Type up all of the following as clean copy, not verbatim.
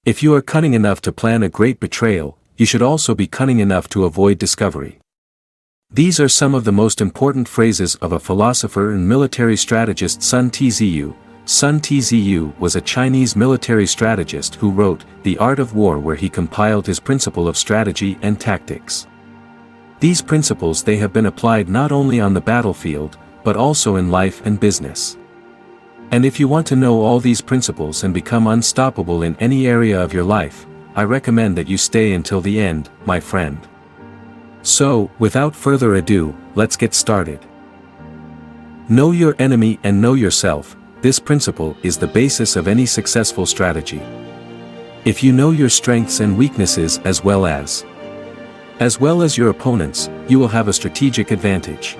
If you are cunning enough to plan a great betrayal, you should also be cunning enough to avoid discovery. These are some of the most important phrases of a philosopher and military strategist Sun Tzu. Sun Tzu was a Chinese military strategist who wrote The Art of War, where he compiled his principle of strategy and tactics. These principles they have been applied not only on the battlefield, but also in life and business. And if you want to know all these principles and become unstoppable in any area of your life, I recommend that you stay until the end, my friend. So, without further ado, let's get started. Know your enemy and know yourself. This principle is the basis of any successful strategy. If you know your strengths and weaknesses as well as your opponents, you will have a strategic advantage.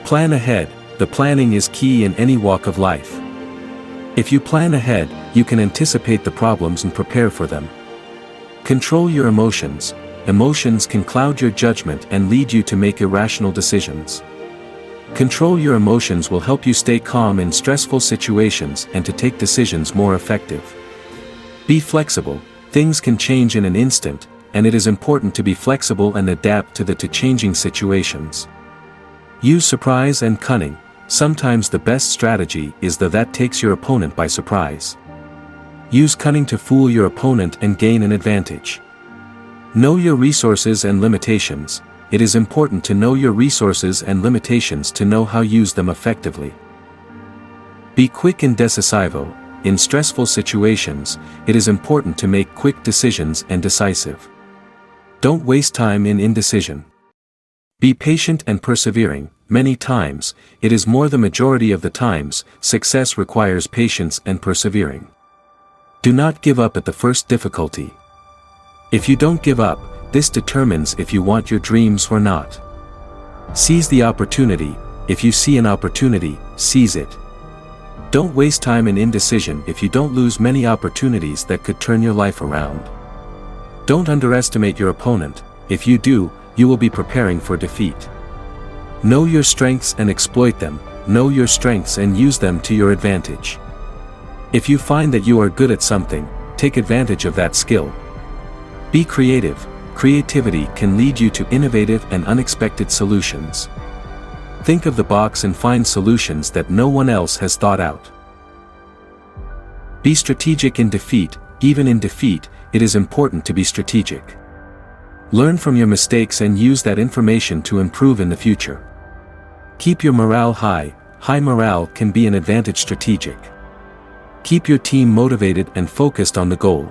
Plan ahead. The planning is key in any walk of life. If you plan ahead, you can anticipate the problems and prepare for them. Control your emotions. Emotions can cloud your judgment and lead you to make irrational decisions. Control your emotions will help you stay calm in stressful situations and to take decisions more effective. Be flexible. Things can change in an instant, and it is important to be flexible and adapt to the changing situations. Use surprise and cunning. Sometimes the best strategy is that takes your opponent by surprise. Use cunning to fool your opponent and gain an advantage. Know your resources and limitations. It is important to know your resources and limitations to know how to use them effectively. Be quick and decisivo. In stressful situations, it is important to make quick decisions and decisive. Don't waste time in indecision. Be patient and persevering. Many times, it is more the majority of the times, success requires patience and persevering. Do not give up at the first difficulty. If you don't give up, this determines if you want your dreams or not. Seize the opportunity. If you see an opportunity, seize it. Don't waste time in indecision. If you don't lose many opportunities that could turn your life around. Don't underestimate your opponent. If you do, you will be preparing for defeat. Know your strengths and exploit them. Know your strengths and use them to your advantage. If you find that you are good at something, take advantage of that skill. Be creative. Creativity can lead you to innovative and unexpected solutions. Think of the box and find solutions that no one else has thought out. Be strategic in defeat. Even in defeat, it is important to be strategic. Learn from your mistakes and use that information to improve in the future. Keep your morale high. High morale can be an advantage. Strategic. Keep your team motivated and focused on the goal.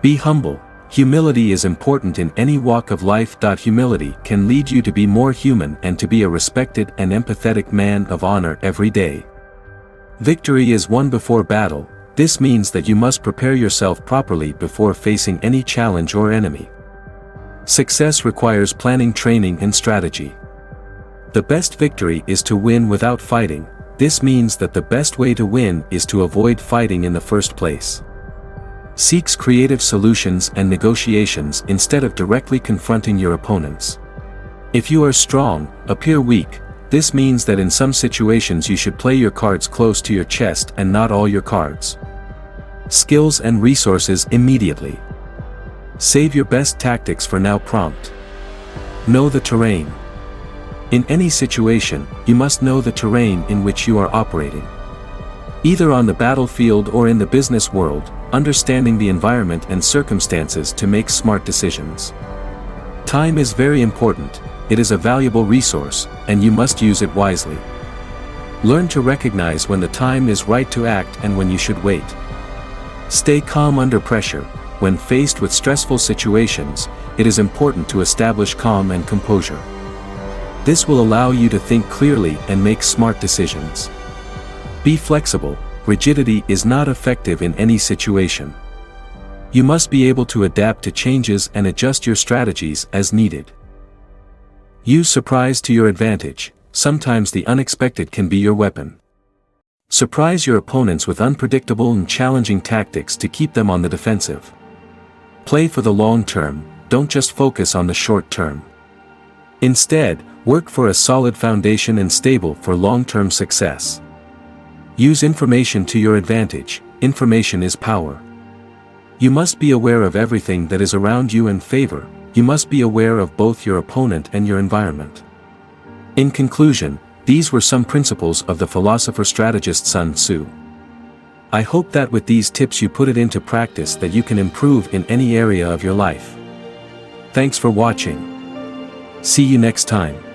Be humble. Humility is important in any walk of life. Humility can lead you to be more human and to be a respected and empathetic man of honor every day. Victory is won before battle. This means that you must prepare yourself properly before facing any challenge or enemy. Success requires planning, training, and strategy. The best victory is to win without fighting. This means that the best way to win is to avoid fighting in the first place. Seeks creative solutions and negotiations instead of directly confronting your opponents. If you are strong, appear weak. This means that in some situations you should play your cards close to your chest and not all your cards. Skills and resources immediately. Save your best tactics for now. Prompt. Know the terrain. In any situation, you must know the terrain in which you are operating. Either on the battlefield or in the business world, understanding the environment and circumstances to make smart decisions. Time is very important. It is a valuable resource, and you must use it wisely. Learn to recognize when the time is right to act and when you should wait. Stay calm under pressure. When faced with stressful situations, it is important to establish calm and composure. This will allow you to think clearly and make smart decisions. Be flexible. Rigidity is not effective in any situation. You must be able to adapt to changes and adjust your strategies as needed. Use surprise to your advantage. Sometimes the unexpected can be your weapon. Surprise your opponents with unpredictable and challenging tactics to keep them on the defensive. Play for the long term. Don't just focus on the short term. Instead, work for a solid foundation and stable for long-term success. Use information to your advantage. Information is power. You must be aware of everything that is around you and favor, you must be aware of both your opponent and your environment. In conclusion, these were some principles of the philosopher-strategist Sun Tzu. I hope that with these tips you put it into practice that you can improve in any area of your life. Thanks for watching. See you next time.